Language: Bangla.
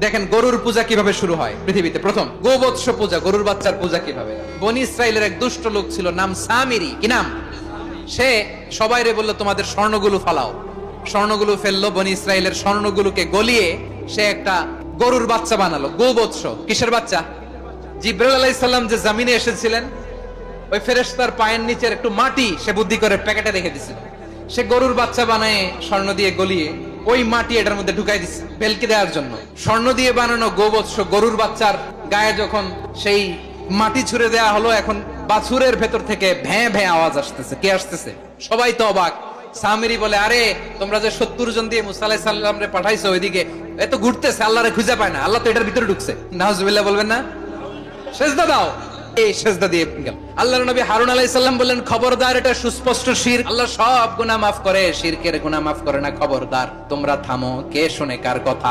দেখেন গরুর পূজা কিভাবে শুরু হয় পৃথিবীতে প্রথম, গোবৎস পূজা, গরুর বাচ্চার পূজা কিভাবে। বনি ইসরাইলের এক দুষ্ট লোক ছিল, নাম সামিরি। কি নাম? সে সবাইরে বললো তোমাদের স্বর্ণগুলো ফালাও। স্বর্ণগুলো ফেললো, বনি ইসরাইলের স্বর্ণগুলোকে গলিয়ে সে একটা গরুর বাচ্চা বানালো। গোবৎস কিসের বাচ্চা? জিব্রাইল আলাইহিস সালাম যে জমিনে এসেছিলেন, ওই ফেরেশতার পায়ের নিচের একটু মাটি সে বুদ্ধি করে প্যাকেটে রেখে দিছিল। সে গরুর বাচ্চা বানায় স্বর্ণ দিয়ে গলিয়ে ওই মাটি এটার মধ্যে ঢুকাই দিচ্ছে ভেলকি দেওয়ার জন্য। স্বর্ণ দিয়ে বানানো গোবৎস গরুর বাচ্চার গায়ে যখন সেই মাটি ছুঁড়ে দেওয়া হলো, এখন বাছুরের ভেতর থেকে ভ্যাঁ ভ্যাঁ আওয়াজ আসতেছে। কে আসতেছে? সবাই তো অবাক। সামিরি বলে, আরে তোমরা যে 70 জন দিয়ে মুসা আলাইহিস সালাম রে পাঠাইছো, ওইদিকে এত ঘুরতেছে, আল্লাহরে খুঁজে পায় না, আল্লাহ তো এটার ভিতরে ঢুকছে। নাউজুবিল্লাহ বলবেন না? সেজদা দাও। এই সেজদা দিয়ে গেল। আল্লাহর নবী হারুন আলাইহিস সালাম বললেন, খবরদার, এটা সুস্পষ্ট শিরক। আল্লাহ সব গুনাহ মাফ করে, শিরকের গুনাহ মাফ করে না। খবরদার, তোমরা থামো। কে শুনে কার কথা?